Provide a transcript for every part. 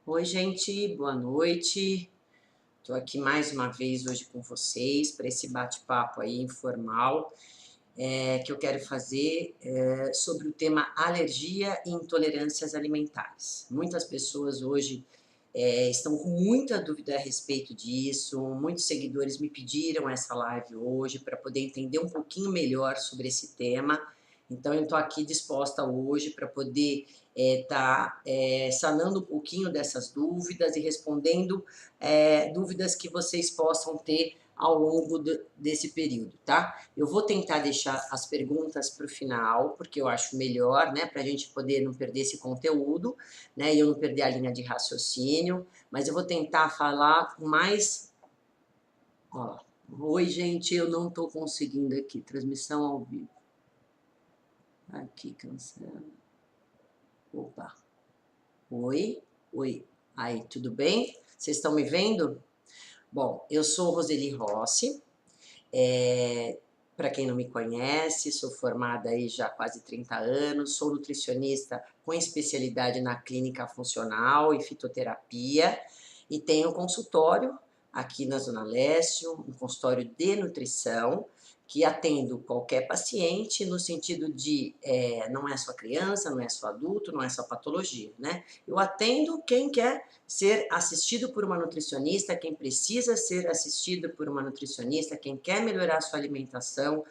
Oi, gente, boa noite. Estou aqui mais uma vez hoje com vocês para esse bate-papo aí informal que eu quero fazer sobre o tema alergia e intolerâncias alimentares. Muitas pessoas hoje estão com muita dúvida a respeito disso, muitos seguidores me pediram essa live hoje para poder entender um pouquinho melhor sobre esse tema. Então, eu estou aqui disposta hoje para poder sanando um pouquinho dessas dúvidas e respondendo dúvidas que vocês possam ter ao longo desse período, tá? Eu vou tentar deixar as perguntas para o final, porque eu acho melhor, né, para a gente poder não perder esse conteúdo, né, e eu não perder a linha de raciocínio, mas eu vou tentar falar mais. Ó, oi, gente, eu não estou conseguindo aqui, transmissão ao vivo. Aqui, cancela. Opa. Oi, oi. Aí, tudo bem? Vocês estão me vendo? Bom, eu sou Roseli Rossi. Para quem não me conhece, sou formada aí já há quase 30 anos, sou nutricionista com especialidade na clínica funcional e fitoterapia e tenho um consultório aqui na Zona Leste, um consultório de nutrição, que atendo qualquer paciente no sentido de não é só criança, não é só adulto, não é só patologia, né? Eu atendo quem quer ser assistido por uma nutricionista, quem precisa ser assistido por uma nutricionista, quem quer melhorar sua alimentação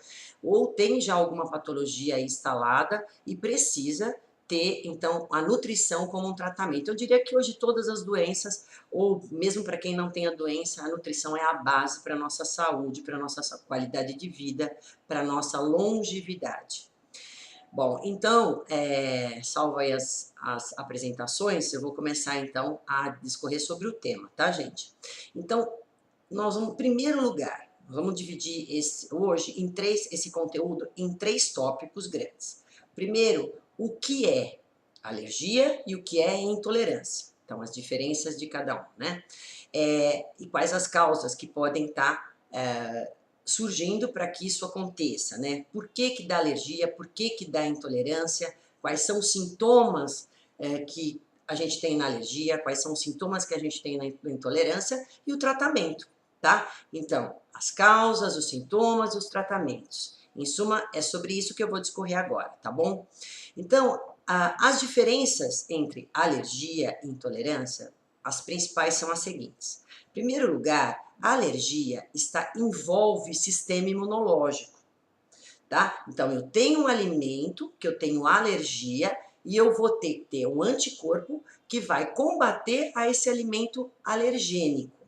ou tem já alguma patologia instalada e precisa ter, então, a nutrição como um tratamento. Eu diria que hoje todas as doenças, ou mesmo para quem não tem a doença, a nutrição é a base para a nossa saúde, para a nossa qualidade de vida, para a nossa longevidade. Bom, então, salvo aí as apresentações, eu vou começar então a discorrer sobre o tema, tá, gente? Então, nós vamos, em primeiro lugar, vamos dividir hoje esse conteúdo em 3 tópicos grandes. Primeiro, o que é alergia e o que é intolerância. Então, as diferenças de cada um, né? E quais as causas que podem estar surgindo para que isso aconteça, né? Por que dá alergia, por que dá intolerância, quais são os sintomas que a gente tem na alergia, quais são os sintomas que a gente tem na intolerância e o tratamento, tá? Então, as causas, os sintomas e os tratamentos. Em suma, é sobre isso que eu vou discorrer agora, tá bom? Então, as diferenças entre alergia e intolerância, as principais são as seguintes. Em primeiro lugar, a alergia envolve sistema imunológico, tá? Então, eu tenho um alimento que eu tenho alergia e eu vou ter que ter um anticorpo que vai combater a esse alimento alergênico.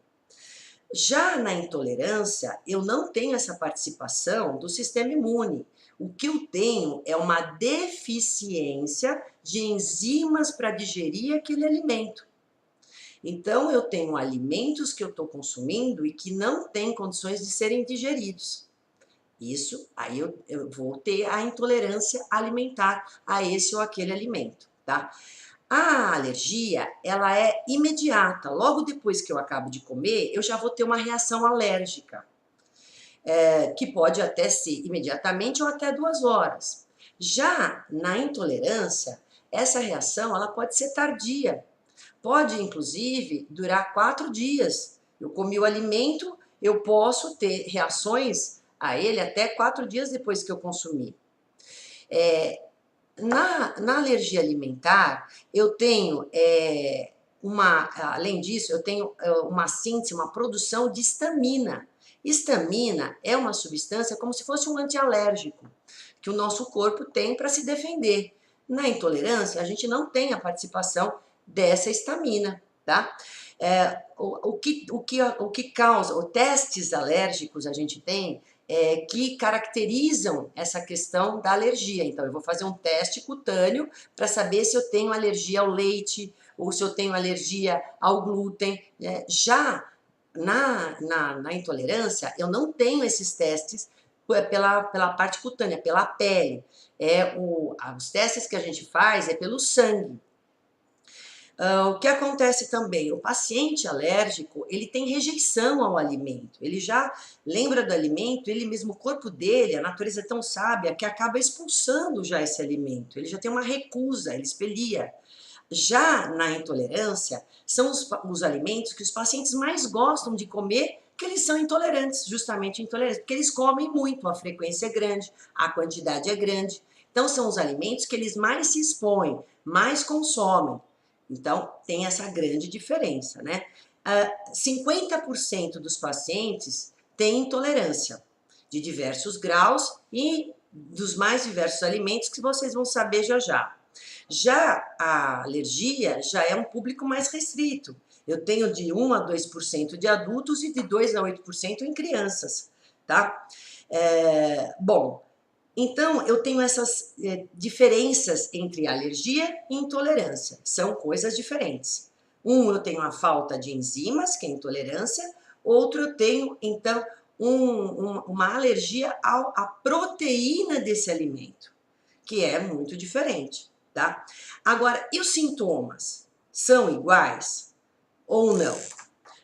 Já na intolerância, eu não tenho essa participação do sistema imune. O que eu tenho é uma deficiência de enzimas para digerir aquele alimento. Então, eu tenho alimentos que eu estou consumindo e que não têm condições de serem digeridos. Isso, aí eu vou ter a intolerância alimentar a esse ou aquele alimento, tá? A alergia, ela é imediata. Logo depois que eu acabo de comer, eu já vou ter uma reação alérgica, que pode até ser imediatamente ou até 2 horas. Já na intolerância, essa reação ela pode ser tardia. Pode, inclusive, durar 4 dias. Eu comi o alimento, eu posso ter reações a ele até 4 dias depois que eu consumi. Na alergia alimentar, eu tenho além disso, eu tenho uma síntese, uma produção de histamina. Histamina é uma substância como se fosse um antialérgico, que o nosso corpo tem para se defender. Na intolerância, a gente não tem a participação dessa histamina, tá? O que causa, os testes alérgicos a gente tem que caracterizam essa questão da alergia. Então, eu vou fazer um teste cutâneo para saber se eu tenho alergia ao leite ou se eu tenho alergia ao glúten. Já na intolerância, eu não tenho esses testes pela parte cutânea, pela pele. Os testes que a gente faz é pelo sangue. O que acontece também? O paciente alérgico, ele tem rejeição ao alimento, ele já lembra do alimento, ele mesmo, o corpo dele, a natureza é tão sábia que acaba expulsando já esse alimento, ele já tem uma recusa, ele expelia. Já na intolerância, são os alimentos que os pacientes mais gostam de comer, que eles são intolerantes, justamente intolerantes, porque eles comem muito, a frequência é grande, a quantidade é grande. Então, são os alimentos que eles mais se expõem, mais consomem. Então, tem essa grande diferença, né? 50% dos pacientes têm intolerância de diversos graus e dos mais diversos alimentos que vocês vão saber já já. Já a alergia já é um público mais restrito. Eu tenho de 1 a 2% de adultos e de 2 a 8% em crianças, tá? Bom, então eu tenho essas diferenças entre alergia e intolerância. São coisas diferentes. Eu tenho a falta de enzimas, que é intolerância. Outro eu tenho, então, uma alergia à proteína desse alimento, que é muito diferente, tá? Agora, e os sintomas? São iguais ou não?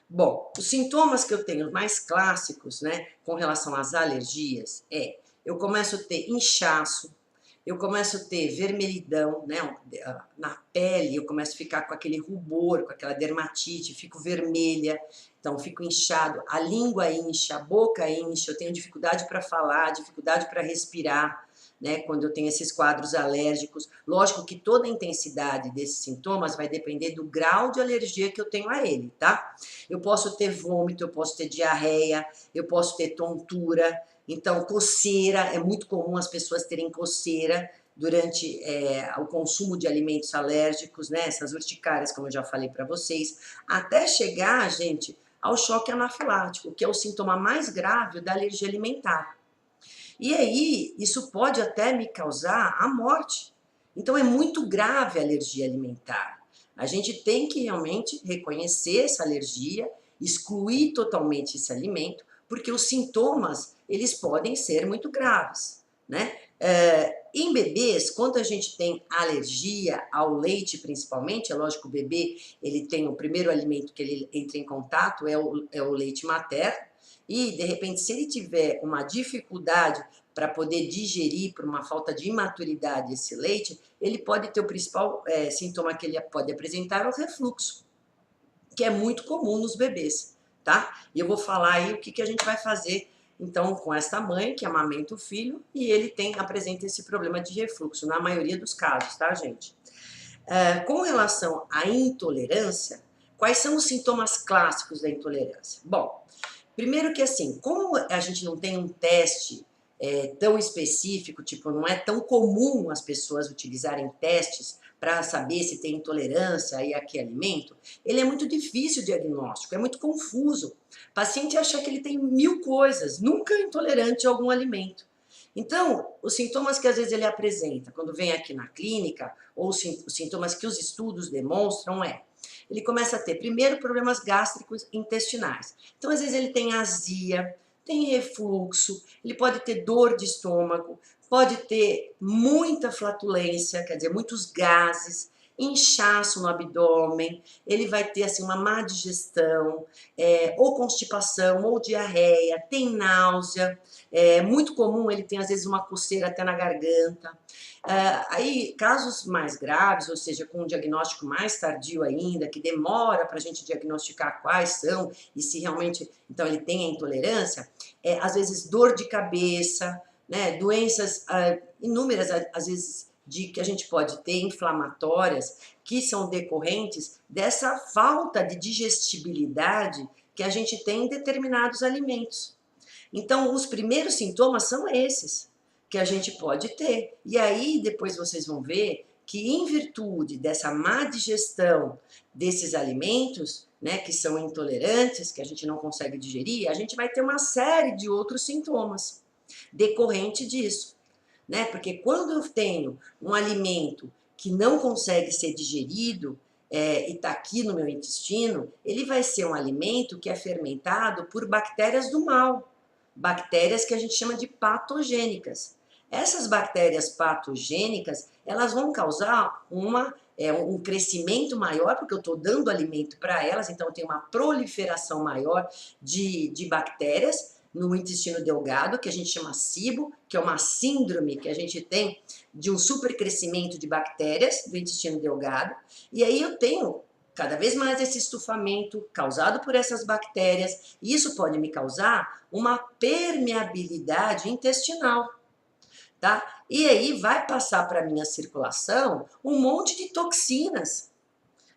Bom, os sintomas que eu tenho mais clássicos, né, com relação às alergias eu começo a ter inchaço, eu começo a ter vermelhidão, né, na pele, eu começo a ficar com aquele rubor, com aquela dermatite, fico vermelha, então fico inchado, a língua incha, a boca incha, eu tenho dificuldade para falar, dificuldade para respirar, né, quando eu tenho esses quadros alérgicos. Lógico que toda a intensidade desses sintomas vai depender do grau de alergia que eu tenho a ele, tá? Eu posso ter vômito, eu posso ter diarreia, eu posso ter tontura, então coceira, é muito comum as pessoas terem coceira durante o consumo de alimentos alérgicos, né, essas urticárias, como eu já falei para vocês, até chegar, gente, ao choque anafilático, que é o sintoma mais grave da alergia alimentar. E aí, isso pode até me causar a morte. Então, é muito grave a alergia alimentar. A gente tem que realmente reconhecer essa alergia, excluir totalmente esse alimento, porque os sintomas, eles podem ser muito graves, né? Em bebês, quando a gente tem alergia ao leite, principalmente, é lógico que o bebê, ele tem o primeiro alimento que ele entra em contato é o leite materno, e, de repente, se ele tiver uma dificuldade para poder digerir por uma falta de imaturidade esse leite, ele pode ter o principal sintoma que ele pode apresentar é o refluxo, que é muito comum nos bebês, tá? E eu vou falar aí o que a gente vai fazer, então, com esta mãe que amamenta o filho e ele apresenta esse problema de refluxo, na maioria dos casos, tá, gente? Com relação à intolerância, quais são os sintomas clássicos da intolerância? Bom, primeiro que assim, como a gente não tem um teste tão específico, tipo, não é tão comum as pessoas utilizarem testes para saber se tem intolerância a que alimento, ele é muito difícil o diagnóstico, é muito confuso. O paciente acha que ele tem 1000 coisas, nunca é intolerante a algum alimento. Então, os sintomas que às vezes ele apresenta quando vem aqui na clínica, ou os sintomas que os estudos demonstram ele começa a ter, primeiro, problemas gástricos intestinais. Então, às vezes ele tem azia, tem refluxo, ele pode ter dor de estômago, pode ter muita flatulência, quer dizer, muitos gases, inchaço no abdômen, ele vai ter assim uma má digestão, ou constipação, ou diarreia, tem náusea, é muito comum ele tem às vezes uma coceira até na garganta. Aí, casos mais graves, ou seja, com um diagnóstico mais tardio ainda, que demora para a gente diagnosticar quais são e se realmente, então, ele tem a intolerância, às vezes dor de cabeça, né, doenças inúmeras, às vezes, que a gente pode ter inflamatórias, que são decorrentes dessa falta de digestibilidade que a gente tem em determinados alimentos. Então, os primeiros sintomas são esses que a gente pode ter. E aí, depois vocês vão ver que, em virtude dessa má digestão desses alimentos, né, que são intolerantes, que a gente não consegue digerir, a gente vai ter uma série de outros sintomas decorrente disso, né? Porque quando eu tenho um alimento que não consegue ser digerido, e está aqui no meu intestino, ele vai ser um alimento que é fermentado por bactérias do mal, bactérias que a gente chama de patogênicas. Essas bactérias patogênicas, elas vão causar um crescimento maior, porque eu estou dando alimento para elas, então eu tenho uma proliferação maior de bactérias, no intestino delgado, que a gente chama SIBO, que é uma síndrome que a gente tem de um supercrescimento de bactérias do intestino delgado, e aí eu tenho cada vez mais esse estufamento causado por essas bactérias, e isso pode me causar uma permeabilidade intestinal, tá? E aí vai passar para a minha circulação um monte de toxinas,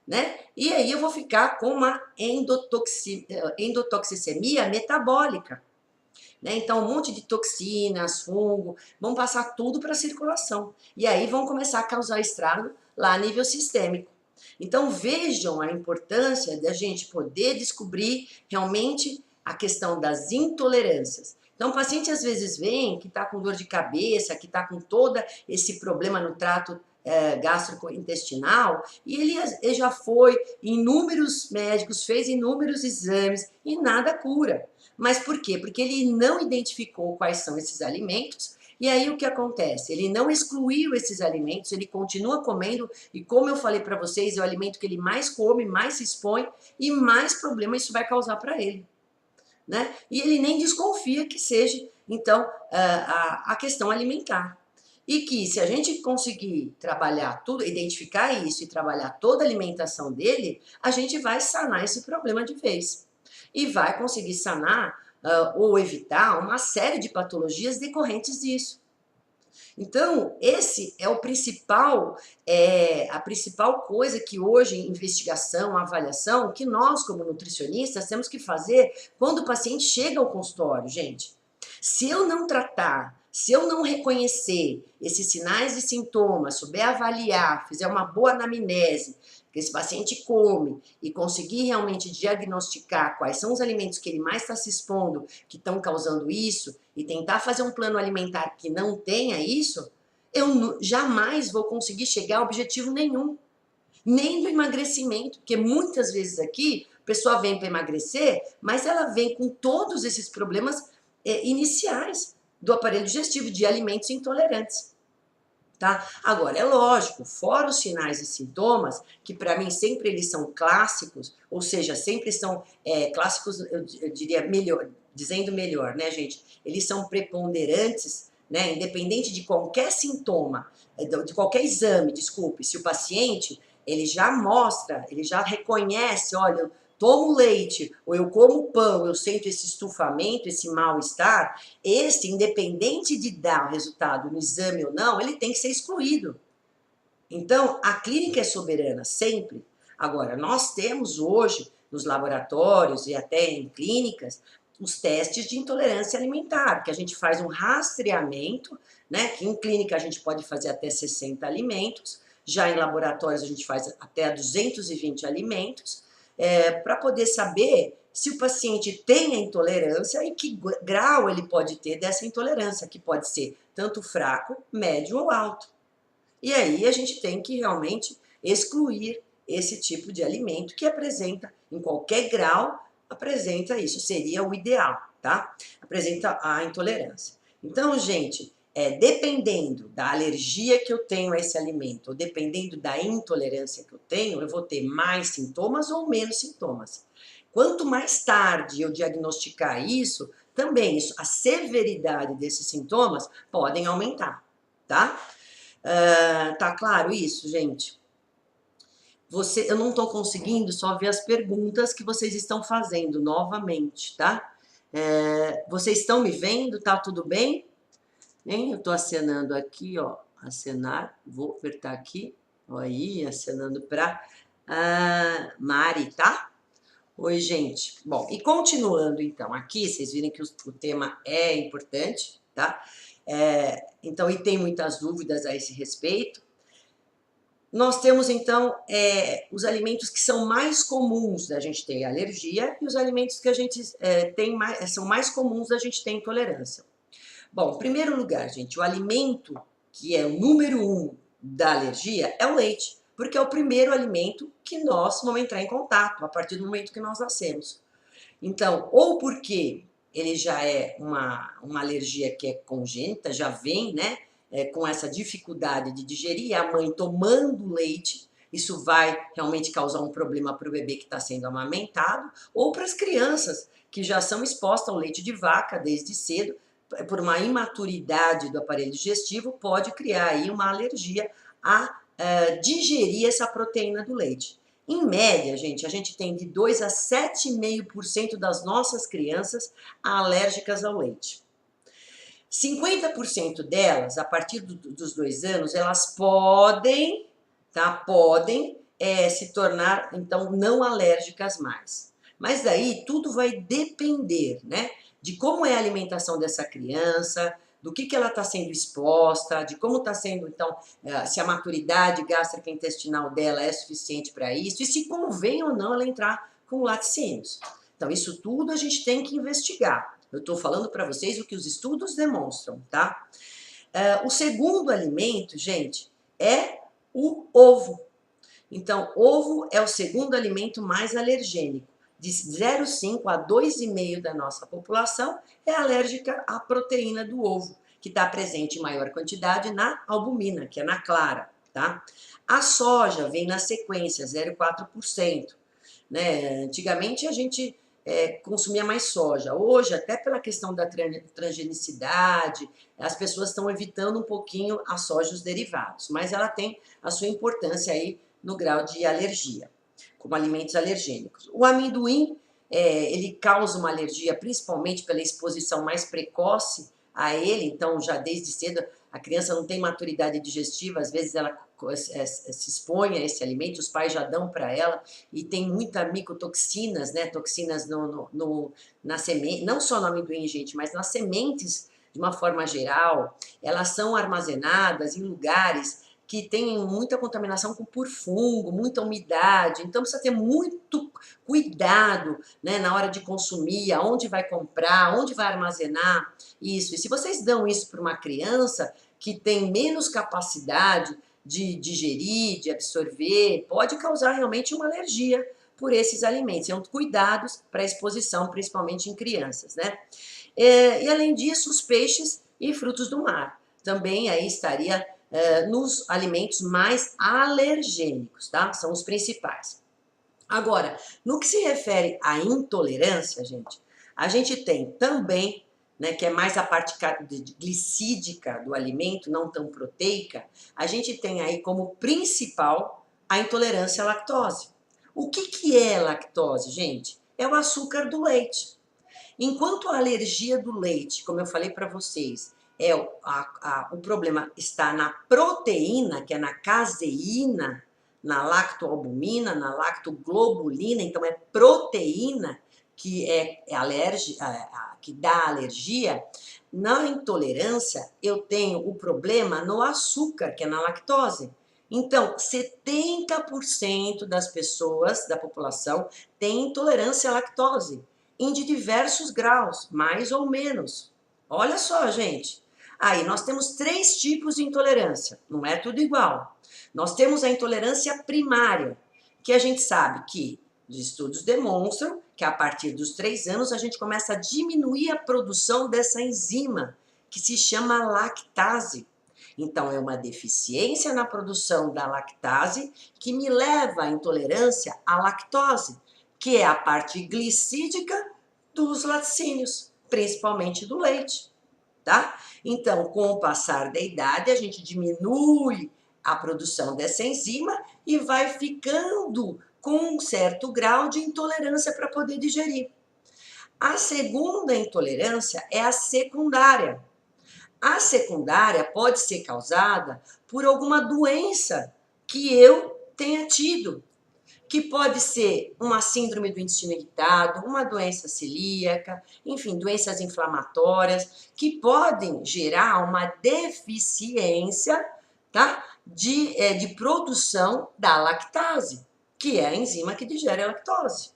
né? E aí eu vou ficar com uma endotoxicemia metabólica, né? Então um monte de toxinas, fungo, vão passar tudo para a circulação. E aí vão começar a causar estrago lá a nível sistêmico. Então vejam a importância da gente poder descobrir realmente a questão das intolerâncias. Então o paciente às vezes vem que está com dor de cabeça, que está com todo esse problema no trato gastrointestinal, e ele já foi em inúmeros médicos, fez inúmeros exames e nada cura. Mas por quê? Porque ele não identificou quais são esses alimentos. E aí o que acontece? Ele não excluiu esses alimentos, ele continua comendo, e como eu falei para vocês, é o alimento que ele mais come, mais se expõe, e mais problema isso vai causar para ele, né? E ele nem desconfia que seja, então, a questão alimentar. E que se a gente conseguir trabalhar tudo, identificar isso e trabalhar toda a alimentação dele, a gente vai sanar esse problema de vez. E vai conseguir sanar ou evitar uma série de patologias decorrentes disso. Então, esse é o principal, a principal coisa que hoje, em investigação, avaliação, que nós, como nutricionistas, temos que fazer quando o paciente chega ao consultório, gente. Se eu não tratar, se eu não reconhecer esses sinais e sintomas, souber avaliar, fizer uma boa anamnese, que esse paciente come e conseguir realmente diagnosticar quais são os alimentos que ele mais está se expondo, que estão causando isso, e tentar fazer um plano alimentar que não tenha isso, eu jamais vou conseguir chegar a objetivo nenhum, nem do emagrecimento, porque muitas vezes aqui a pessoa vem para emagrecer, mas ela vem com todos esses problemas iniciais do aparelho digestivo, de alimentos intolerantes. Tá? Agora, é lógico, fora os sinais e sintomas, que para mim sempre eles são clássicos, ou seja, sempre são clássicos, eu diria melhor, dizendo melhor, né, gente? Eles são preponderantes, né, independente de qualquer sintoma, de qualquer exame, desculpe, se o paciente, ele já mostra, ele já reconhece, olha, eu tomo leite, ou eu como pão, eu sinto esse estufamento, esse mal-estar, esse, independente de dar o resultado no exame ou não, ele tem que ser excluído. Então, a clínica é soberana, sempre. Agora, nós temos hoje, nos laboratórios e até em clínicas, os testes de intolerância alimentar, que a gente faz um rastreamento, né, que em clínica a gente pode fazer até 60 alimentos, já em laboratórios a gente faz até 220 alimentos, para poder saber se o paciente tem a intolerância e que grau ele pode ter dessa intolerância, que pode ser tanto fraco, médio ou alto. E aí a gente tem que realmente excluir esse tipo de alimento que apresenta, em qualquer grau, apresenta isso, seria o ideal, tá? Apresenta a intolerância. Então, gente, dependendo da alergia que eu tenho a esse alimento, ou dependendo da intolerância que eu tenho, eu vou ter mais sintomas ou menos sintomas. Quanto mais tarde eu diagnosticar isso, também isso, a severidade desses sintomas podem aumentar, tá? Tá claro isso, gente? Eu não estou conseguindo só ver as perguntas que vocês estão fazendo novamente, tá? Vocês estão me vendo? Tá tudo bem? Eu estou acenando aqui, ó, acenar, vou apertar aqui, ó, aí, acenando para Mari, tá? Oi, gente. Bom, e continuando então, aqui, vocês viram que o tema é importante, tá? Então, e tem muitas dúvidas a esse respeito. Nós temos, então, os alimentos que são mais comuns da gente ter alergia e os alimentos que a gente são mais comuns da gente ter intolerância. Bom, em primeiro lugar, gente, o alimento que é o número 1 da alergia é o leite, porque é o primeiro alimento que nós vamos entrar em contato a partir do momento que nós nascemos. Então, ou porque ele já é uma alergia que é congênita, já vem, né, com essa dificuldade de digerir, a mãe tomando leite, isso vai realmente causar um problema para o bebê que está sendo amamentado, ou para as crianças que já são expostas ao leite de vaca desde cedo, por uma imaturidade do aparelho digestivo, pode criar aí uma alergia a digerir essa proteína do leite. Em média, gente, a gente tem de 2 a 7,5% das nossas crianças alérgicas ao leite. 50% delas, a partir dos 2 anos, elas podem, se tornar, então, não alérgicas mais. Mas daí tudo vai depender, né, de como é a alimentação dessa criança, do que ela está sendo exposta, de como está sendo, então, se a maturidade gástrica intestinal dela é suficiente para isso, e se convém ou não ela entrar com laticínios. Então, isso tudo a gente tem que investigar. Eu estou falando para vocês o que os estudos demonstram, tá? O segundo alimento, gente, é o ovo. Então, ovo é o segundo alimento mais alergênico. De 0,5 a 2,5 da nossa população é alérgica à proteína do ovo, que está presente em maior quantidade na albumina, que é na clara, tá? A soja vem na sequência, 0,4%. Né? Antigamente a gente consumia mais soja. Hoje, até pela questão da transgenicidade, as pessoas estão evitando um pouquinho a soja e os derivados, mas ela tem a sua importância aí no grau de alergia, como alimentos alergênicos. O amendoim, ele causa uma alergia principalmente pela exposição mais precoce a ele, então já desde cedo a criança não tem maturidade digestiva, às vezes ela se expõe a esse alimento, os pais já dão para ela, e tem muita micotoxinas, né, toxinas na semente, não só no amendoim, gente, mas nas sementes de uma forma geral, elas são armazenadas em lugares que tem muita contaminação por fungo, muita umidade, então precisa ter muito cuidado, né, na hora de consumir, aonde vai comprar, onde vai armazenar isso. E se vocês dão isso para uma criança que tem menos capacidade de digerir, de absorver, pode causar realmente uma alergia por esses alimentos. São cuidados para a exposição, principalmente em crianças, né? E além disso, os peixes e frutos do mar. Também aí estaria nos alimentos mais alergênicos, tá? São os principais. Agora, no que se refere à intolerância, gente, a gente tem também, né, que é mais a parte glicídica do alimento, não tão proteica, a gente tem aí como principal a intolerância à lactose. O que é lactose, gente? É o açúcar do leite. Enquanto a alergia do leite, como eu falei para vocês, o problema está na proteína, que é na caseína, na lactoalbumina, na lactoglobulina, então é proteína que que dá alergia. Na intolerância, eu tenho o problema no açúcar, que é na lactose. Então, 70% das pessoas da população tem intolerância à lactose, de diversos graus, mais ou menos. Olha só, gente. Aí, nós temos 3 tipos de intolerância, não é tudo igual. Nós temos a intolerância primária, que a gente sabe que os estudos demonstram que a partir dos 3 anos a gente começa a diminuir a produção dessa enzima, que se chama lactase. Então, é uma deficiência na produção da lactase que me leva à intolerância à lactose, que é a parte glicídica dos laticínios, principalmente do leite, tá? Então, com o passar da idade, a gente diminui a produção dessa enzima e vai ficando com um certo grau de intolerância para poder digerir. A segunda intolerância é a secundária. A secundária pode ser causada por alguma doença que eu tenha tido, que pode ser uma síndrome do intestino irritado, uma doença celíaca, enfim, doenças inflamatórias, que podem gerar uma deficiência, tá, de produção da lactase, que é a enzima que digere a lactose.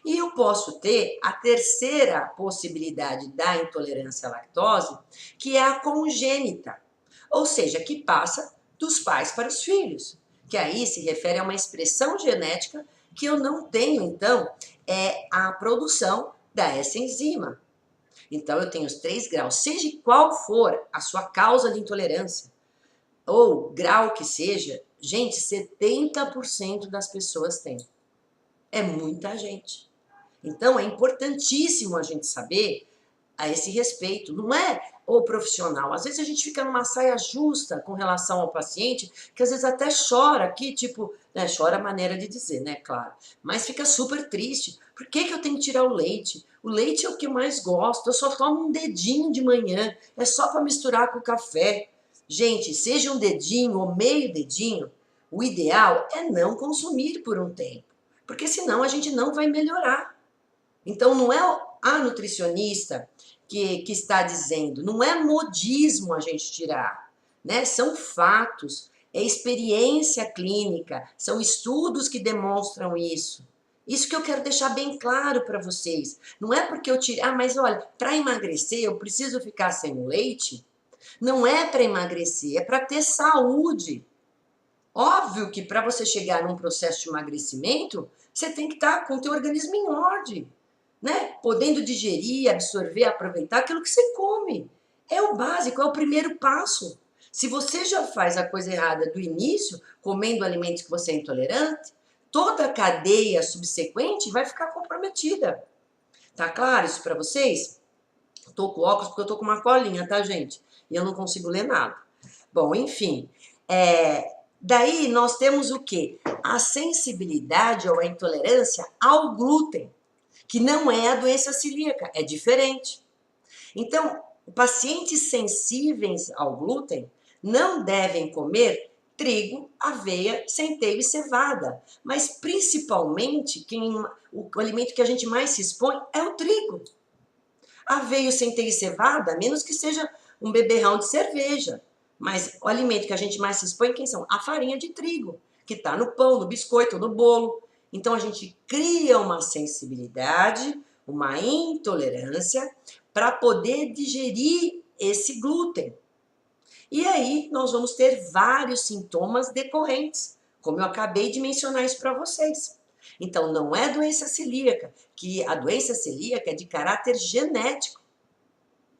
E eu posso ter a terceira possibilidade da intolerância à lactose, que é a congênita, ou seja, que passa dos pais para os filhos, que aí se refere a uma expressão genética que eu não tenho, então, a produção dessa enzima. Então, eu tenho os 3 graus, seja qual for a sua causa de intolerância, ou grau que seja, Gente, 70% das pessoas têm. É muita gente. Então, é importantíssimo a gente saber a esse respeito. Não é o profissional. Às vezes a gente fica numa saia justa com relação ao paciente, que às vezes até chora aqui, tipo, né, chora a maneira de dizer, né, claro. Mas fica super triste. Por que que eu tenho que tirar o leite? O leite é o que eu mais gosto. Eu só tomo um dedinho de manhã. É só para misturar com o café. Gente, seja um dedinho ou meio dedinho, o ideal é não consumir por um tempo. Porque senão a gente não vai melhorar. Então, não é a nutricionista que está dizendo, não é modismo a gente tirar, né? São fatos, é experiência clínica, são estudos que demonstram isso. Isso que eu quero deixar bem claro para vocês. Não é porque eu tirei, mas olha, para emagrecer eu preciso ficar sem o leite? Não é para emagrecer, é para ter saúde. Óbvio que para você chegar num processo de emagrecimento, você tem que estar com o teu organismo em ordem, né? Podendo digerir, absorver, aproveitar aquilo que você come. É o básico, é o primeiro passo. Se você já faz a coisa errada do início, comendo alimentos que você é intolerante, toda a cadeia subsequente vai ficar comprometida. Tá claro isso para vocês? Tô com óculos porque eu tô com uma colinha, tá, gente? E eu não consigo ler nada. Bom, enfim, daí nós temos o quê? A sensibilidade ou a intolerância ao glúten, que não é a doença celíaca, é diferente. Então, pacientes sensíveis ao glúten não devem comer trigo, aveia, centeio e cevada, mas principalmente o alimento que a gente mais se expõe é o trigo. Aveia, centeio e cevada, a menos que seja um beberrão de cerveja. Mas o alimento que a gente mais se expõe, quem são? A farinha de trigo, que está no pão, no biscoito, no bolo. Então a gente cria uma sensibilidade, uma intolerância para poder digerir esse glúten. E aí nós vamos ter vários sintomas decorrentes, como eu acabei de mencionar isso para vocês. Então não é doença celíaca, que a doença celíaca é de caráter genético,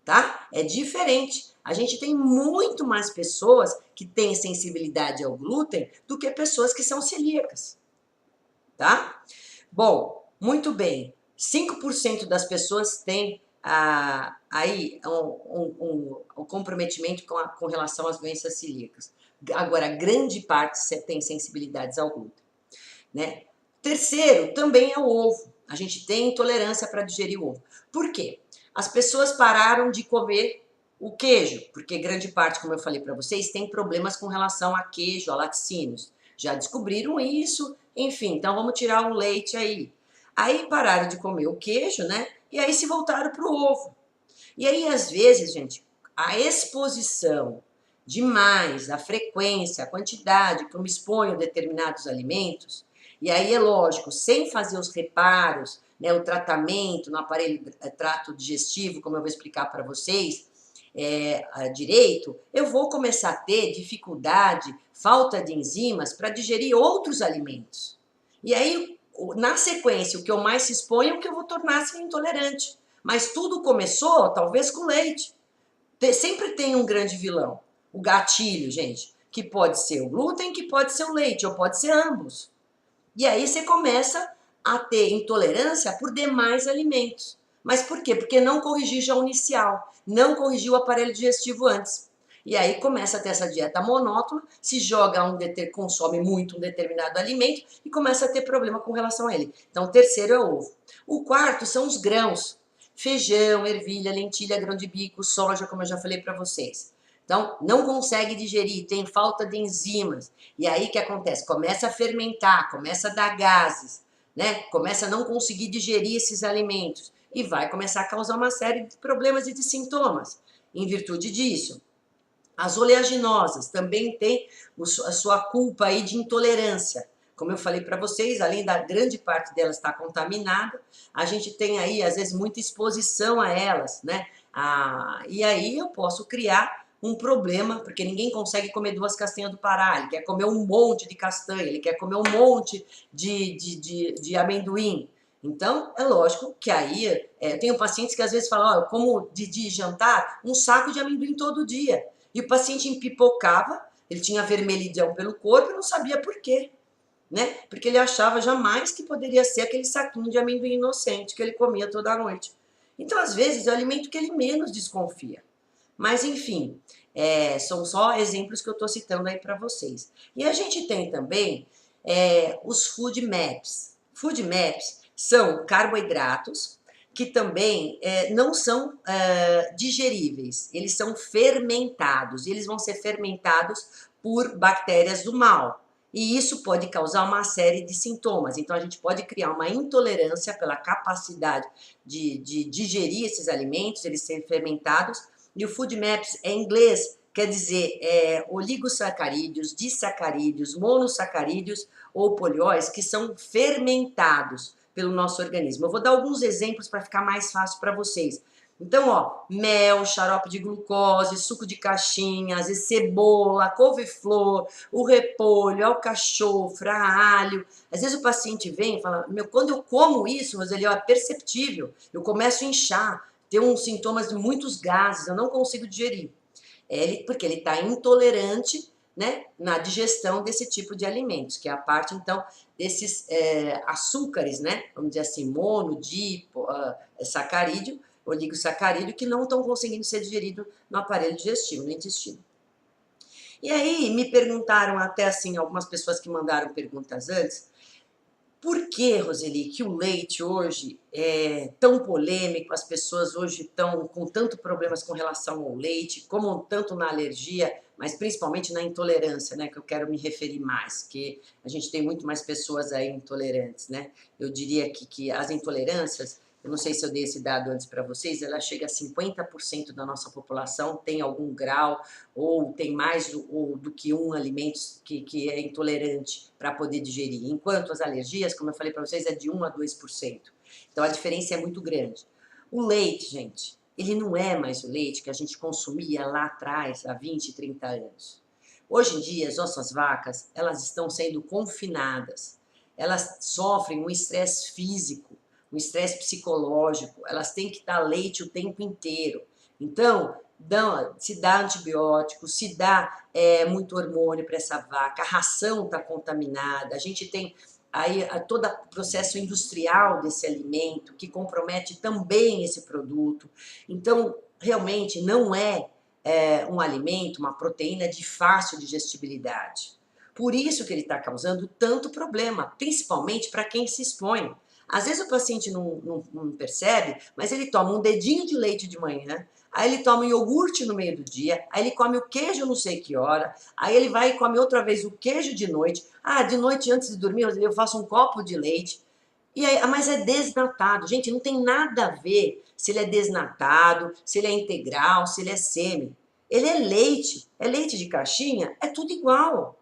tá? É diferente. A gente tem muito mais pessoas que têm sensibilidade ao glúten do que pessoas que são celíacas, tá? Bom, muito bem. 5% das pessoas têm aí um comprometimento com relação às doenças celíacas. Agora, grande parte tem sensibilidades ao glúten, né? Terceiro, também é o ovo. A gente tem intolerância para digerir o ovo. Por quê? As pessoas pararam de comer o queijo, porque grande parte, como eu falei para vocês, tem problemas com relação a queijo, a laticínios. Já descobriram isso, enfim, então vamos tirar o leite aí. Aí pararam de comer o queijo, né? E aí se voltaram para o ovo. E aí, às vezes, gente, a exposição demais, a frequência, a quantidade que eu me exponho a determinados alimentos, e aí é lógico, sem fazer os reparos, né, o tratamento no aparelho trato digestivo, como eu vou explicar para vocês, direito, eu vou começar a ter dificuldade, falta de enzimas para digerir outros alimentos. E aí, na sequência, o que eu mais se exponho é o que eu vou tornar-se intolerante. Mas tudo começou, talvez, com leite. Sempre tem um grande vilão. O gatilho, gente, que pode ser o glúten, que pode ser o leite, ou pode ser ambos. E aí você começa a ter intolerância por demais alimentos. Mas por quê? Porque não corrigiu já o inicial, não corrigiu o aparelho digestivo antes. E aí começa a ter essa dieta monótona, se joga consome muito um determinado alimento e começa a ter problema com relação a ele. Então, o terceiro é o ovo. O quarto são os grãos. Feijão, ervilha, lentilha, grão de bico, soja, como eu já falei para vocês. Então, não consegue digerir, tem falta de enzimas. E aí o que acontece? Começa a fermentar, começa a dar gases, né? Começa a não conseguir digerir esses alimentos. E vai começar a causar uma série de problemas e de sintomas. Em virtude disso, as oleaginosas também têm a sua culpa aí de intolerância. Como eu falei para vocês, além da grande parte delas estar contaminada, a gente tem aí, às vezes, muita exposição a elas, né? E aí eu posso criar um problema, porque ninguém consegue comer 2 castanhas do Pará, ele quer comer um monte de castanha, ele quer comer um monte de amendoim. Então, é lógico que aí, eu tenho pacientes que às vezes falam, eu como de jantar um saco de amendoim todo dia. E o paciente empipocava, Ele tinha vermelhidão pelo corpo e não sabia por quê, né? Porque ele achava jamais que poderia ser aquele saquinho de amendoim inocente que ele comia toda noite. Então, às vezes, é o alimento que ele menos desconfia. Mas, enfim, são só exemplos que eu estou citando aí para vocês. E a gente tem também os food maps. Food maps são carboidratos que também não são digeríveis, eles são fermentados, e eles vão ser fermentados por bactérias do mal. E isso pode causar uma série de sintomas. Então, a gente pode criar uma intolerância pela capacidade de digerir esses alimentos, eles serem fermentados. E o Food Maps é em inglês, quer dizer oligosacarídeos, disacarídeos, monossacarídeos ou polióis que são fermentados pelo nosso organismo. Eu vou dar alguns exemplos para ficar mais fácil para vocês. Então, ó, mel, xarope de glucose, suco de caixinha, às vezes cebola, couve-flor, o repolho, alcachofra, alho. Às vezes o paciente vem e fala, quando eu como isso, Roseli, é perceptível, eu começo a inchar, ter uns sintomas de muitos gases, eu não consigo digerir. Porque ele está intolerante, né, na digestão desse tipo de alimentos, que é a parte, então, desses açúcares, né, vamos dizer assim, mono, sacarídeo, oligosacarídeo, que não estão conseguindo ser digeridos no aparelho digestivo, no intestino. E aí, me perguntaram até assim, algumas pessoas que mandaram perguntas antes, por que, Roseli, que o leite hoje é tão polêmico, as pessoas hoje estão com tanto problemas com relação ao leite, como tanto na alergia, mas principalmente na intolerância, né, que eu quero me referir mais, que a gente tem muito mais pessoas aí intolerantes, né? Eu diria que as intolerâncias, eu não sei se eu dei esse dado antes para vocês, ela chega a 50% da nossa população tem algum grau ou tem mais do que um alimento que é intolerante para poder digerir. Enquanto as alergias, como eu falei para vocês, é de 1 a 2%. Então a diferença é muito grande. O leite, gente, ele não é mais o leite que a gente consumia lá atrás, há 20, 30 anos. Hoje em dia, as nossas vacas, elas estão sendo confinadas. Elas sofrem um estresse físico, um estresse psicológico, elas têm que dar leite o tempo inteiro. Então, se dá antibiótico, se dá muito hormônio para essa vaca, a ração está contaminada, a gente tem aí todo o processo industrial desse alimento que compromete também esse produto. Então, realmente não é um alimento, uma proteína de fácil digestibilidade. Por isso que ele está causando tanto problema, principalmente para quem se expõe. Às vezes o paciente não percebe, mas ele toma um dedinho de leite de manhã, aí ele toma um iogurte no meio do dia, aí ele come o queijo não sei que hora, aí ele vai e come outra vez o queijo de noite. Ah, de noite antes de dormir eu faço um copo de leite. E aí, mas é desnatado. Gente, não tem nada a ver se ele é desnatado, se ele é integral, se ele é semi. Ele é leite de caixinha, é tudo igual,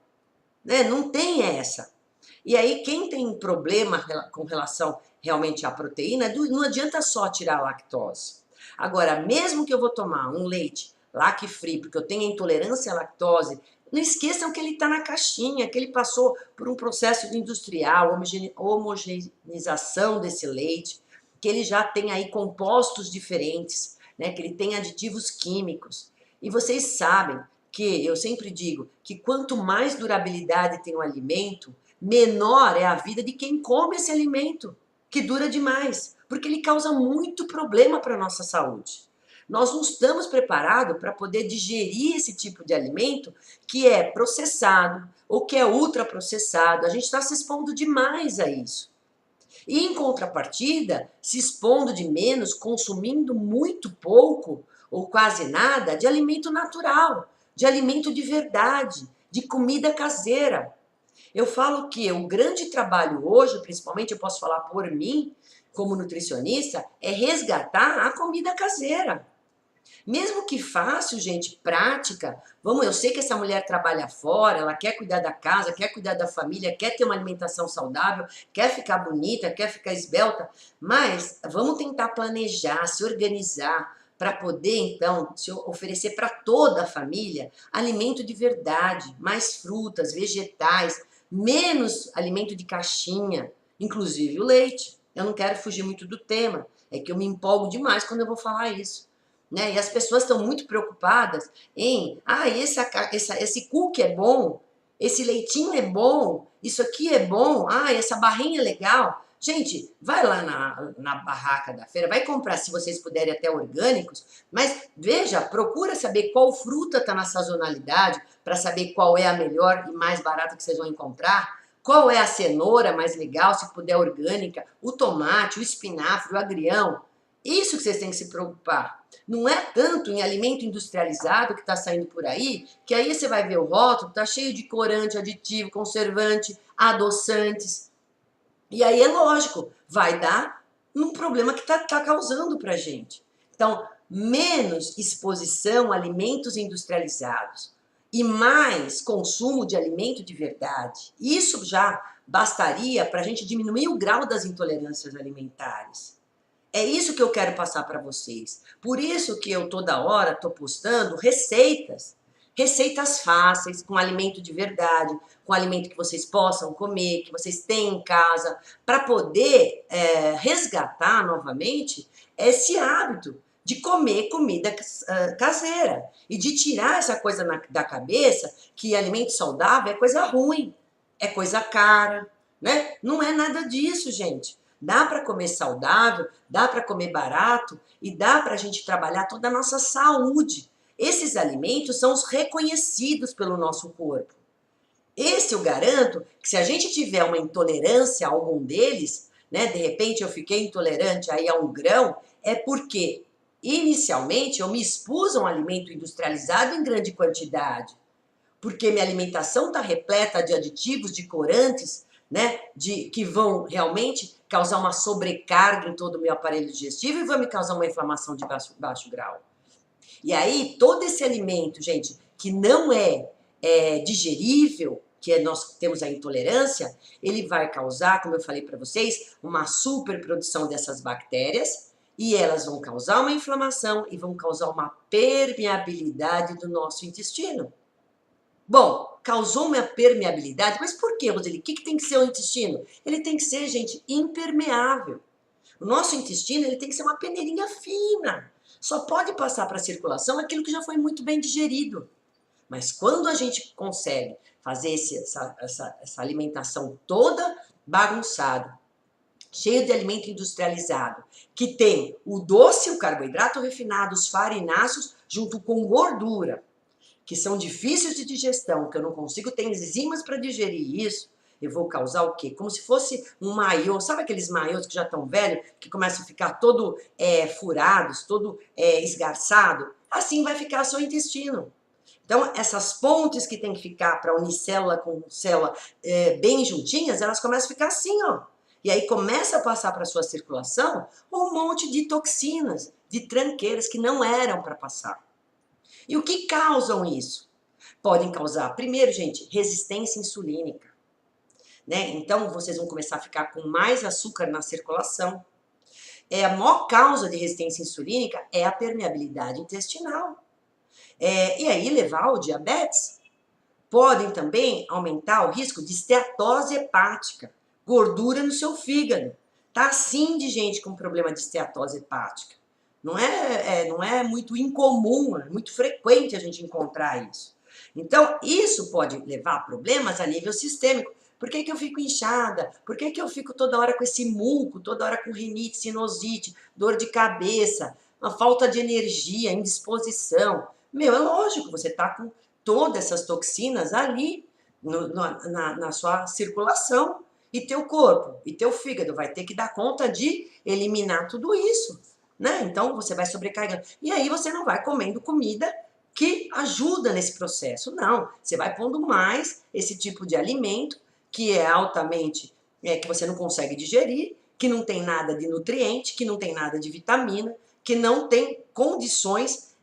né? Não tem essa. E aí, quem tem problema com relação realmente à proteína, não adianta só tirar a lactose. Agora, mesmo que eu vou tomar um leite lacto-free, porque eu tenho intolerância à lactose, não esqueçam que ele está na caixinha, que ele passou por um processo industrial, homogeneização desse leite, que ele já tem aí compostos diferentes, né, que ele tem aditivos químicos. E vocês sabem que, eu sempre digo, que quanto mais durabilidade tem o alimento, menor é a vida de quem come esse alimento, que dura demais, porque ele causa muito problema para a nossa saúde. Nós não estamos preparados para poder digerir esse tipo de alimento que é processado ou que é ultraprocessado. A gente está se expondo demais a isso. E, em contrapartida, se expondo de menos, consumindo muito pouco ou quase nada de alimento natural, de alimento de verdade, de comida caseira. Eu falo que o grande trabalho hoje, principalmente eu posso falar por mim, como nutricionista, é resgatar a comida caseira. Mesmo que fácil, gente, prática. Eu sei que essa mulher trabalha fora, ela quer cuidar da casa, quer cuidar da família, quer ter uma alimentação saudável, quer ficar bonita, quer ficar esbelta, mas vamos tentar planejar, se organizar para poder, então, se oferecer para toda a família alimento de verdade, mais frutas, vegetais, menos alimento de caixinha, inclusive o leite. Eu não quero fugir muito do tema, é que eu me empolgo demais quando eu vou falar isso. né? E as pessoas estão muito preocupadas em, esse cookie é bom, esse leitinho é bom, isso aqui é bom, essa barrinha é legal. Gente, vai lá na barraca da feira, vai comprar, se vocês puderem, até orgânicos, mas veja, procura saber qual fruta está na sazonalidade, para saber qual é a melhor e mais barata que vocês vão encontrar, qual é a cenoura mais legal, se puder orgânica, o tomate, o espinafre, o agrião. Isso que vocês têm que se preocupar. Não é tanto em alimento industrializado que está saindo por aí, que aí você vai ver o rótulo, está cheio de corante, aditivo, conservante, adoçantes. E aí é lógico, vai dar um problema que está causando para a gente. Então, menos exposição a alimentos industrializados e mais consumo de alimento de verdade. Isso já bastaria para a gente diminuir o grau das intolerâncias alimentares. É isso que eu quero passar para vocês. Por isso que eu toda hora estou postando receitas. Receitas fáceis, com alimento de verdade, com alimento que vocês possam comer, que vocês têm em casa, para poder resgatar novamente esse hábito de comer comida caseira e de tirar essa coisa da cabeça que alimento saudável é coisa ruim, é coisa cara, né? Não é nada disso, gente. Dá para comer saudável, dá para comer barato e dá para a gente trabalhar toda a nossa saúde. Esses alimentos são os reconhecidos pelo nosso corpo. Esse eu garanto que se a gente tiver uma intolerância a algum deles, né, de repente eu fiquei intolerante aí a um grão, é porque inicialmente eu me expus a um alimento industrializado em grande quantidade. Porque minha alimentação está repleta de aditivos, de corantes, né, que vão realmente causar uma sobrecarga em todo o meu aparelho digestivo e vão me causar uma inflamação de baixo grau. E aí, todo esse alimento, gente, que não é digerível, nós temos a intolerância, ele vai causar, como eu falei para vocês, uma superprodução dessas bactérias e elas vão causar uma inflamação e vão causar uma permeabilidade do nosso intestino. Bom, causou uma permeabilidade, mas por quê, Roseli? O que tem que ser o intestino? Ele tem que ser, gente, impermeável. O nosso intestino ele tem que ser uma peneirinha fina. Só pode passar para a circulação aquilo que já foi muito bem digerido. Mas quando a gente consegue fazer essa alimentação toda bagunçada, cheio de alimento industrializado, que tem o doce, o carboidrato refinado, os farináceos, junto com gordura, que são difíceis de digestão, que eu não consigo ter enzimas para digerir isso, eu vou causar o quê? Como se fosse um maiô, sabe aqueles maiôs que já estão velhos, que começam a ficar todo furados, todo esgarçado? Assim vai ficar seu intestino. Então, essas pontes que tem que ficar para unir célula com célula bem juntinhas, elas começam a ficar assim, ó. E aí começa a passar para a sua circulação um monte de toxinas, de tranqueiras que não eram para passar. E o que causam isso? Podem causar, primeiro, gente, resistência insulínica. Né? Então, vocês vão começar a ficar com mais açúcar na circulação. A maior causa de resistência insulínica é a permeabilidade intestinal. E aí, levar ao diabetes. Podem também aumentar o risco de esteatose hepática, gordura no seu fígado. Tá assim de gente com problema de esteatose hepática. Não é muito incomum, é muito frequente a gente encontrar isso. Então, isso pode levar a problemas a nível sistêmico. Por que eu fico inchada? Por que eu fico toda hora com esse muco, toda hora com rinite, sinusite, dor de cabeça, uma falta de energia, indisposição? É lógico, você está com todas essas toxinas ali na sua circulação. E teu corpo, e teu fígado vai ter que dar conta de eliminar tudo isso. Né? Então, você vai sobrecarregando. E aí você não vai comendo comida que ajuda nesse processo. Não, você vai pondo mais esse tipo de alimento que é altamente, que você não consegue digerir, que não tem nada de nutriente, que não tem nada de vitamina, que não tem condições,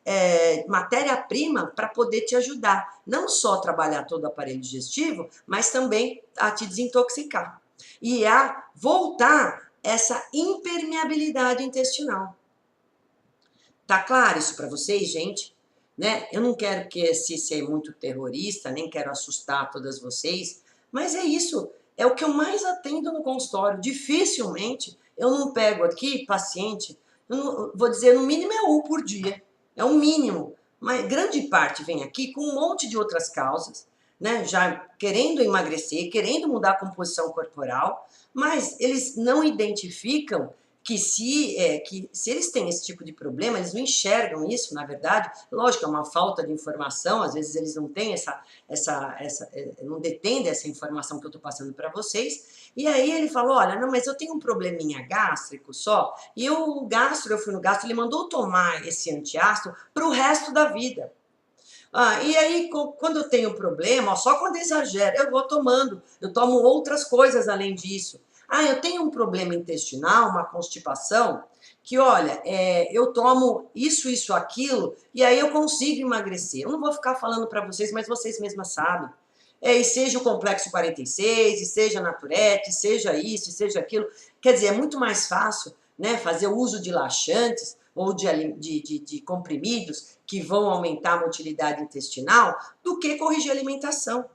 matéria-prima para poder te ajudar. Não só trabalhar todo o aparelho digestivo, mas também a te desintoxicar. E a voltar essa impermeabilidade intestinal. Tá claro isso para vocês, gente? Né? Eu não quero ser muito terrorista, nem quero assustar todas vocês, mas é isso, é o que eu mais atendo no consultório. Dificilmente eu não pego aqui paciente, vou dizer, no mínimo é um por dia. É o mínimo. Mas grande parte vem aqui com um monte de outras causas, né? Já querendo emagrecer, querendo mudar a composição corporal, mas eles não identificam que se eles têm esse tipo de problema, eles não enxergam isso, na verdade. Lógico, é uma falta de informação, às vezes eles não têm não detêm dessa informação que eu estou passando para vocês. E aí ele falou, olha, não, mas eu tenho um probleminha gástrico só, e eu fui no gastro, ele mandou tomar esse antiácido para o resto da vida. E aí, quando eu tenho problema, ó, só quando exagero, eu vou tomando. Eu tomo outras coisas além disso. Eu tenho um problema intestinal, uma constipação, que olha, eu tomo isso, aquilo, e aí eu consigo emagrecer. Eu não vou ficar falando para vocês, mas vocês mesmas sabem. E seja o complexo 46, e seja a Naturete, seja isso, e seja aquilo. Quer dizer, é muito mais fácil, né, fazer uso de laxantes ou de comprimidos que vão aumentar a motilidade intestinal do que corrigir a alimentação.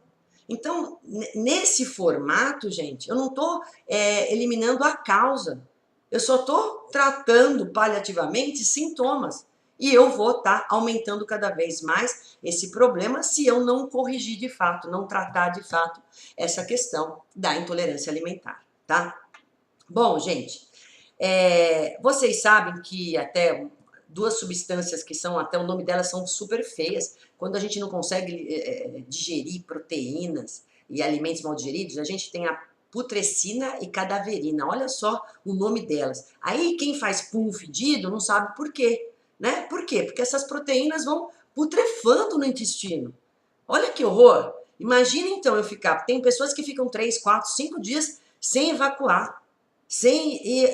Então, nesse formato, gente, eu não estou eliminando a causa. Eu só estou tratando paliativamente sintomas. E eu vou estar aumentando cada vez mais esse problema se eu não corrigir de fato, não tratar de fato essa questão da intolerância alimentar, tá? Bom, gente, vocês sabem que até duas substâncias que são, até o nome delas são super feias, quando a gente não consegue digerir proteínas e alimentos mal digeridos, a gente tem a putrescina e cadaverina, olha só o nome delas. Aí quem faz pum fedido não sabe por quê, né? Por quê? Porque essas proteínas vão putrefando no intestino. Olha que horror! Imagina então eu ficar, tem pessoas que ficam 3, 4, 5 dias sem evacuar, sem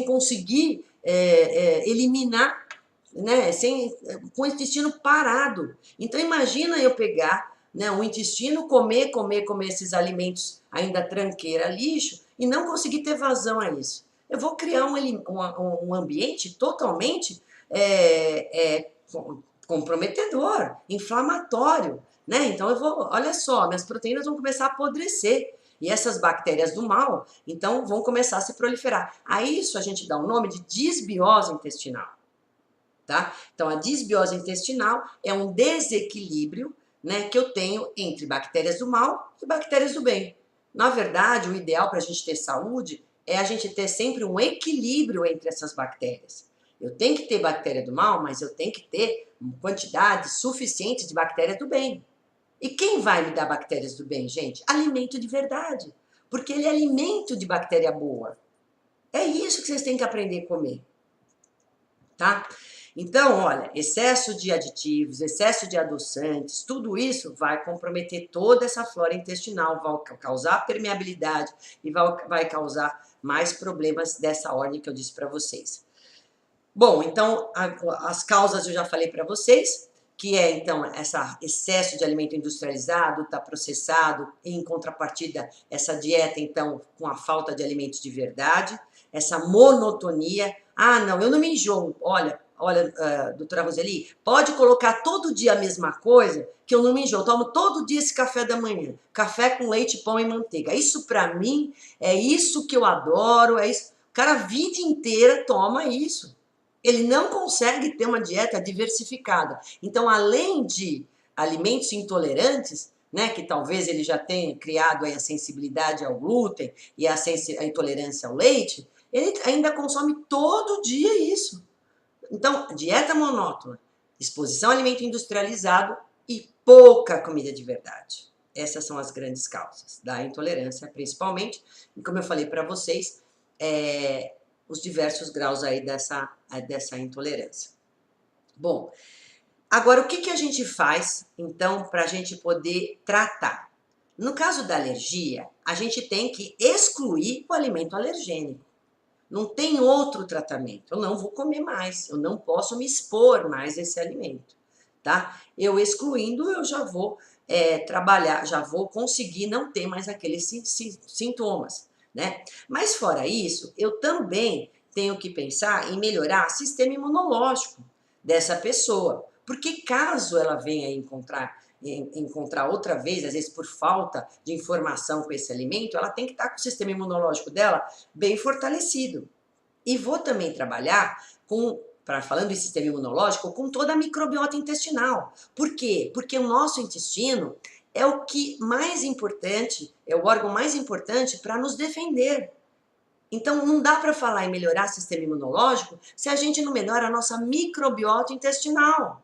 conseguir eliminar, né, com o intestino parado. Então imagina eu pegar, né, o intestino, comer esses alimentos ainda tranqueira, lixo, e não conseguir ter vazão a isso. Eu vou criar um ambiente totalmente comprometedor, inflamatório, né? Então olha só, minhas proteínas vão começar a apodrecer. E essas bactérias do mal, então, vão começar a se proliferar. A isso a gente dá o nome de disbiose intestinal, tá? Então, a disbiose intestinal é um desequilíbrio, né, que eu tenho entre bactérias do mal e bactérias do bem. Na verdade, o ideal para a gente ter saúde é a gente ter sempre um equilíbrio entre essas bactérias. Eu tenho que ter bactéria do mal, mas eu tenho que ter uma quantidade suficiente de bactérias do bem. E quem vai me dar bactérias do bem, gente? Alimento de verdade. Porque ele é alimento de bactéria boa. É isso que vocês têm que aprender a comer. Tá? Então, olha, excesso de aditivos, excesso de adoçantes, tudo isso vai comprometer toda essa flora intestinal, vai causar permeabilidade e vai causar mais problemas dessa ordem que eu disse para vocês. Bom, então, as causas eu já falei para vocês, que é, então, esse excesso de alimento industrializado, tá processado, e em contrapartida, essa dieta, então, com a falta de alimentos de verdade, essa monotonia. Não, eu não me enjoo. Olha, doutora Roseli, pode colocar todo dia a mesma coisa, que eu não me enjoo. Eu tomo todo dia esse café da manhã, café com leite, pão e manteiga. Isso, para mim, é isso que eu adoro, é isso. O cara a vida inteira toma isso. Ele não consegue ter uma dieta diversificada. Então, além de alimentos intolerantes, né, que talvez ele já tenha criado aí a sensibilidade ao glúten e a intolerância ao leite, ele ainda consome todo dia isso. Então, dieta monótona, exposição a alimento industrializado e pouca comida de verdade. Essas são as grandes causas da intolerância, principalmente. E como eu falei para vocês, os diversos graus aí dessa intolerância. Bom, agora o que a gente faz, então, para a gente poder tratar? No caso da alergia, a gente tem que excluir o alimento alergênico. Não tem outro tratamento. Eu não vou comer mais, eu não posso me expor mais a esse alimento, tá? Eu excluindo, eu já vou trabalhar, já vou conseguir não ter mais aqueles sintomas, né? Mas fora isso, eu também tenho que pensar em melhorar o sistema imunológico dessa pessoa, porque caso ela venha encontrar outra vez, às vezes por falta de informação com esse alimento, ela tem que estar com o sistema imunológico dela bem fortalecido. E vou também trabalhar com falando em sistema imunológico, com toda a microbiota intestinal. Por quê? Porque o nosso intestino é o que mais importante, é o órgão mais importante para nos defender. Então, não dá para falar em melhorar o sistema imunológico se a gente não melhora a nossa microbiota intestinal.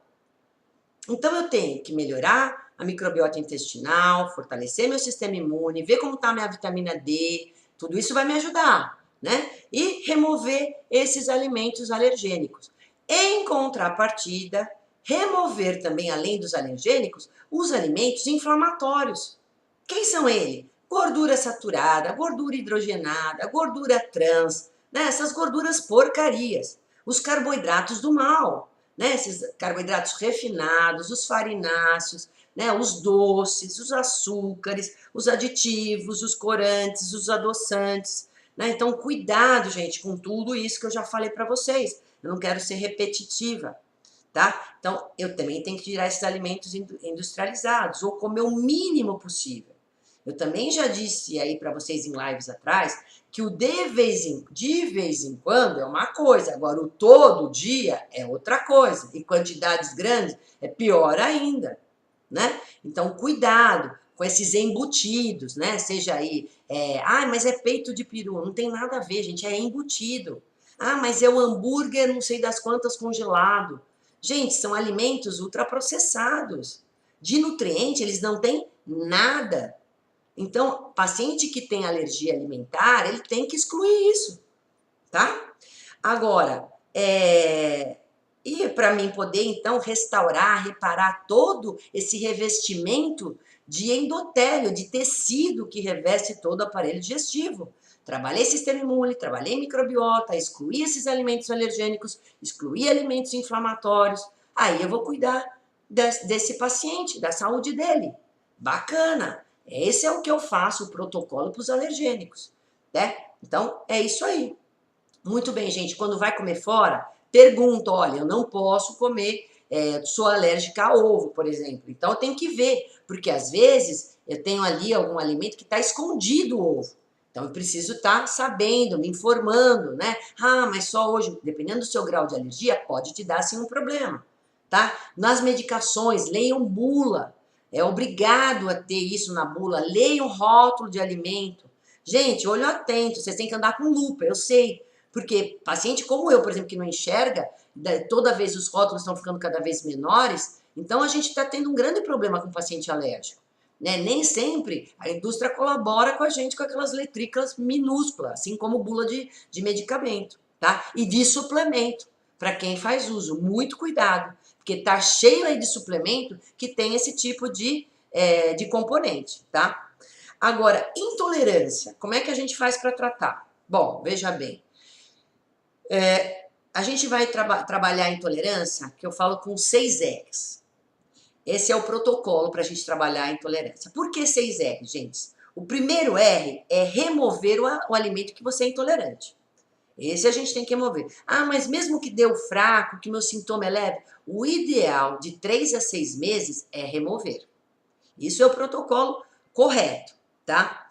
Então, eu tenho que melhorar a microbiota intestinal, fortalecer meu sistema imune, ver como está a minha vitamina D, tudo isso vai me ajudar, né? E remover esses alimentos alergênicos. Em contrapartida, remover também, além dos alergênicos, os alimentos inflamatórios. Quem são eles? Gordura saturada, gordura hidrogenada, gordura trans, né? Essas gorduras porcarias, os carboidratos do mal, né? Esses carboidratos refinados, os farináceos, né? Os doces, os açúcares, os aditivos, os corantes, os adoçantes, né? Então, cuidado, gente, com tudo isso que eu já falei para vocês. Eu não quero ser repetitiva, tá? Então, eu também tenho que tirar esses alimentos industrializados ou comer o mínimo possível. Eu também já disse aí para vocês em lives atrás que o de vez em quando é uma coisa, agora o todo dia é outra coisa. E quantidades grandes é pior ainda, né? Então, cuidado com esses embutidos, né? Seja aí, mas é peito de peru. Não tem nada a ver, gente, é embutido. Ah, mas é o hambúrguer não sei das quantas congelado. Gente, são alimentos ultraprocessados. De nutriente, eles não têm nada. Então, paciente que tem alergia alimentar, ele tem que excluir isso, tá? Agora, e para mim poder, então, restaurar, reparar todo esse revestimento de endotélio, de tecido que reveste todo o aparelho digestivo. Trabalhei sistema imune, trabalhei microbiota, excluí esses alimentos alergênicos, excluí alimentos inflamatórios. Aí eu vou cuidar desse paciente, da saúde dele. Bacana! Esse é o que eu faço, o protocolo para os alergênicos, né? Então, é isso aí. Muito bem, gente. Quando vai comer fora, pergunta, olha, eu não posso comer, sou alérgica a ovo, por exemplo. Então, eu tenho que ver, porque às vezes eu tenho ali algum alimento que está escondido o ovo. Então, eu preciso estar sabendo, me informando, né? Ah, mas só hoje, dependendo do seu grau de alergia, pode te dar, sim, um problema, tá? Nas medicações, leiam bula. É obrigado a ter isso na bula. Leiam o rótulo de alimento. Gente, olho atento, vocês têm que andar com lupa, eu sei. Porque paciente como eu, por exemplo, que não enxerga, toda vez os rótulos estão ficando cada vez menores, então a gente está tendo um grande problema com o paciente alérgico. Né? Nem sempre a indústria colabora com a gente com aquelas letrículas minúsculas, assim como bula de medicamento, tá? E de suplemento, para quem faz uso. Muito cuidado, porque tá cheio aí de suplemento que tem esse tipo de componente, tá? Agora, intolerância, como é que a gente faz para tratar? Bom, veja bem, a gente vai trabalhar a intolerância, que eu falo com 6 R's. Esse é o protocolo para a gente trabalhar a intolerância. Por que 6 R's, gente? O primeiro R é remover o alimento que você é intolerante. Esse a gente tem que remover. Ah, mas mesmo que deu fraco, que meu sintoma é leve, o ideal de 3 a 6 meses é remover. Isso é o protocolo correto, tá?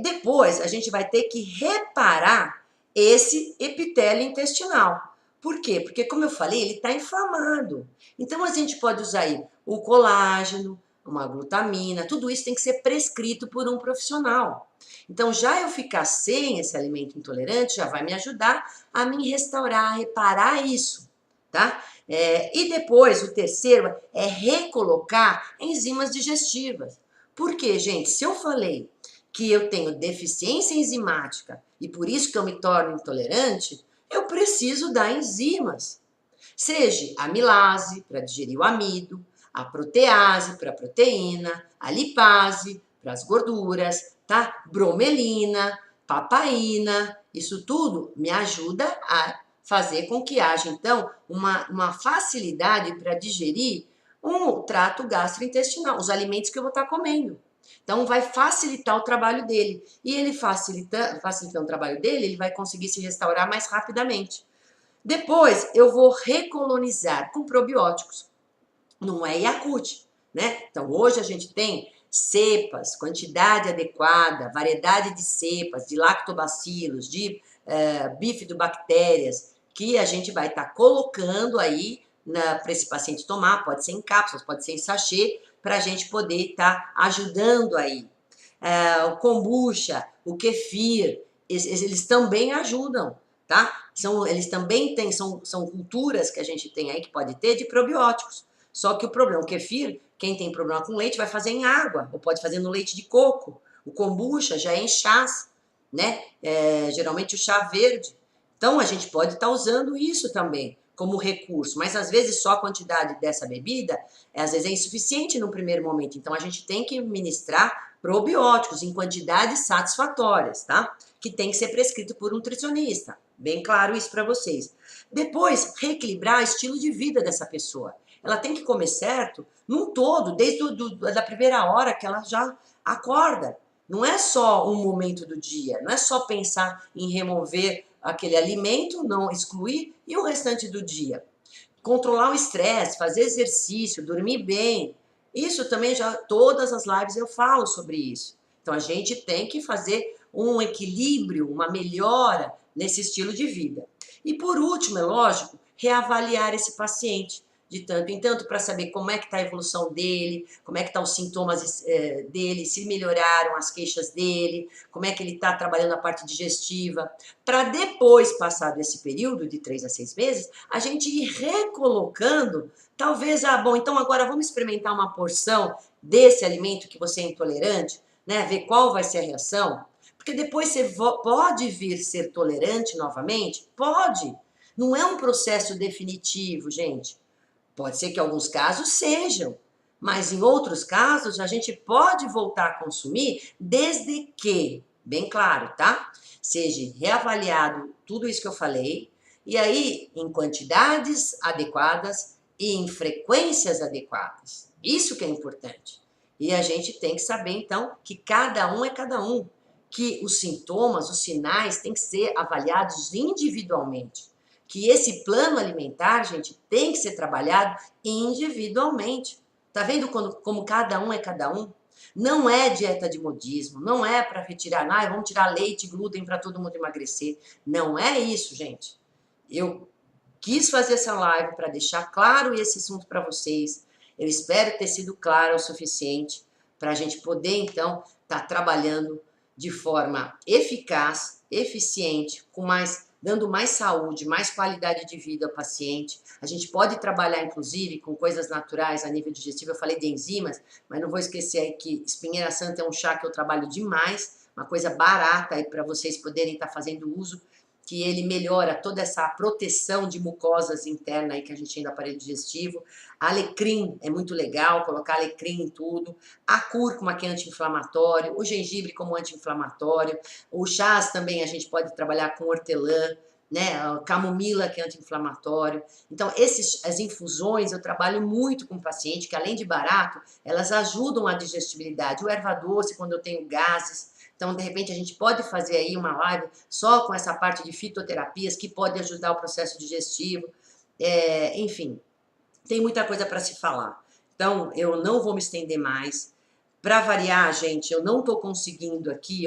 Depois, a gente vai ter que reparar esse epitélio intestinal. Por quê? Porque, como eu falei, ele está inflamado. Então, a gente pode usar aí o colágeno, uma glutamina, tudo isso tem que ser prescrito por um profissional. Então, já eu ficar sem esse alimento intolerante, já vai me ajudar a me restaurar, a reparar isso, tá? E depois, o terceiro é recolocar enzimas digestivas. Por quê, gente? Se eu falei que eu tenho deficiência enzimática e por isso que eu me torno intolerante, eu preciso dar enzimas. Seja a amilase, para digerir o amido, a protease, para a proteína, a lipase, para as gorduras, tá? Bromelina, papaina, isso tudo me ajuda a fazer com que haja, então, uma facilidade para digerir um trato gastrointestinal, os alimentos que eu vou estar comendo. Então, vai facilitar o trabalho dele. E ele facilitando o trabalho dele, ele vai conseguir se restaurar mais rapidamente. Depois, eu vou recolonizar com probióticos. Não é Yakult, né? Então, hoje a gente tem cepas, quantidade adequada, variedade de cepas, de lactobacilos, de bifidobactérias, que a gente vai estar colocando aí para esse paciente tomar, pode ser em cápsulas, pode ser em sachê, para a gente poder estar ajudando aí. O kombucha, o kefir, eles também ajudam, tá? Eles também têm, são culturas que a gente tem aí que pode ter de probióticos. Só que o problema, o kefir, quem tem problema com leite vai fazer em água, ou pode fazer no leite de coco. O kombucha já é em chás, né? Geralmente o chá verde. Então a gente pode estar usando isso também como recurso, mas às vezes só a quantidade dessa bebida, às vezes é insuficiente no primeiro momento. Então a gente tem que ministrar probióticos em quantidades satisfatórias, tá? Que tem que ser prescrito por um nutricionista. Bem claro isso para vocês. Depois, reequilibrar o estilo de vida dessa pessoa. Ela tem que comer certo num todo, desde da primeira hora que ela já acorda. Não é só um momento do dia, não é só pensar em remover aquele alimento, não excluir, e o restante do dia. Controlar o estresse, fazer exercício, dormir bem. Isso também já, todas as lives eu falo sobre isso. Então a gente tem que fazer um equilíbrio, uma melhora nesse estilo de vida. E por último, é lógico, reavaliar esse paciente de tanto em tanto para saber como é que está a evolução dele, como é que estão os sintomas dele, se melhoraram as queixas dele, como é que ele está trabalhando a parte digestiva, para depois, passado esse período de 3 a 6 meses, a gente ir recolocando, talvez, bom, então agora vamos experimentar uma porção desse alimento que você é intolerante, né, ver qual vai ser a reação, porque depois você pode vir ser tolerante novamente? Pode! Não é um processo definitivo, gente. Pode ser que em alguns casos sejam, mas em outros casos a gente pode voltar a consumir desde que, bem claro, tá? Seja reavaliado tudo isso que eu falei, e aí em quantidades adequadas e em frequências adequadas. Isso que é importante. E a gente tem que saber, então, que cada um é cada um, que os sintomas, os sinais têm que ser avaliados individualmente, que esse plano alimentar, gente, tem que ser trabalhado individualmente. Tá vendo como cada um é cada um? Não é dieta de modismo, não é para retirar, vamos tirar leite e glúten para todo mundo emagrecer. Não é isso, gente. Eu quis fazer essa live para deixar claro esse assunto para vocês. Eu espero ter sido claro o suficiente para a gente poder, então, estar trabalhando de forma eficaz, eficiente, dando mais saúde, mais qualidade de vida ao paciente. A gente pode trabalhar, inclusive, com coisas naturais a nível digestivo. Eu falei de enzimas, mas não vou esquecer aí que espinheira santa é um chá que eu trabalho demais, uma coisa barata aí para vocês poderem estar fazendo uso, que ele melhora toda essa proteção de mucosas internas aí que a gente tem do aparelho digestivo. Alecrim é muito legal, colocar alecrim em tudo. A cúrcuma, que é anti-inflamatório. O gengibre como anti-inflamatório. O chás também a gente pode trabalhar com hortelã, né? A camomila, que é anti-inflamatório. Então, as infusões, eu trabalho muito com o paciente, que além de barato, elas ajudam a digestibilidade. O erva doce, quando eu tenho gases. Então, de repente, a gente pode fazer aí uma live só com essa parte de fitoterapias que pode ajudar o processo digestivo. Enfim, tem muita coisa para se falar. Então, eu não vou me estender mais. Para variar, gente, eu não estou conseguindo aqui,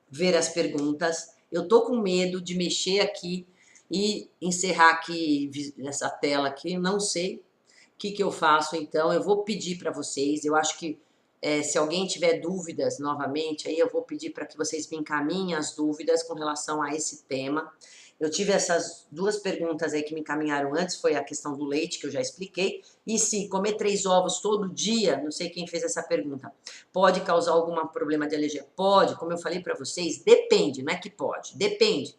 ver as perguntas. Eu estou com medo de mexer aqui e encerrar aqui essa tela aqui. Não sei o que eu faço, então eu vou pedir para vocês. Eu acho que se alguém tiver dúvidas novamente, aí eu vou pedir para que vocês me encaminhem as dúvidas com relação a esse tema. Eu tive essas 2 perguntas aí que me encaminharam antes, foi a questão do leite, que eu já expliquei, e se comer 3 ovos todo dia, não sei quem fez essa pergunta, pode causar algum problema de alergia? Pode, como eu falei para vocês, depende, não é que pode, depende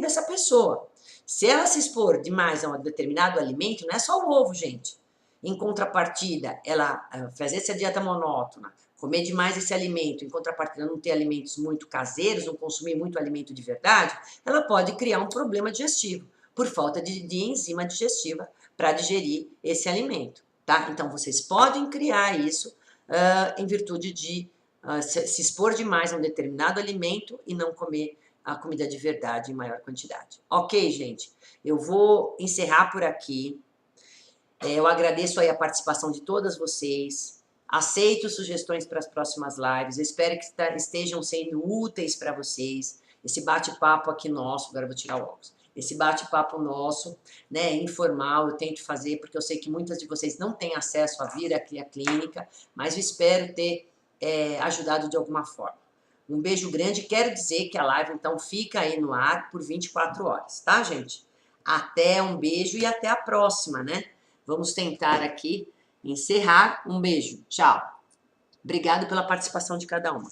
dessa pessoa. Se ela se expor demais a um determinado alimento, não é só o ovo, gente. Em contrapartida, ela fazer essa dieta monótona, comer demais esse alimento, em contrapartida não ter alimentos muito caseiros, não consumir muito alimento de verdade, ela pode criar um problema digestivo, por falta de enzima digestiva para digerir esse alimento, tá? Então, vocês podem criar isso em virtude de se expor demais a um determinado alimento e não comer a comida de verdade em maior quantidade. Ok, gente? Eu vou encerrar por aqui. Eu agradeço aí a participação de todas vocês. Aceito sugestões para as próximas lives. Eu espero que estejam sendo úteis para vocês. Esse bate-papo aqui nosso. Agora eu vou tirar o óculos. esse bate-papo nosso, né, informal, eu tento fazer, porque eu sei que muitas de vocês não têm acesso a vir aqui à clínica, mas eu espero ter ajudado de alguma forma. Um beijo grande, quero dizer que a live então fica aí no ar por 24 horas, tá, gente? Até, um beijo e até a próxima, né? Vamos tentar aqui encerrar. Um beijo, tchau. Obrigado pela participação de cada uma.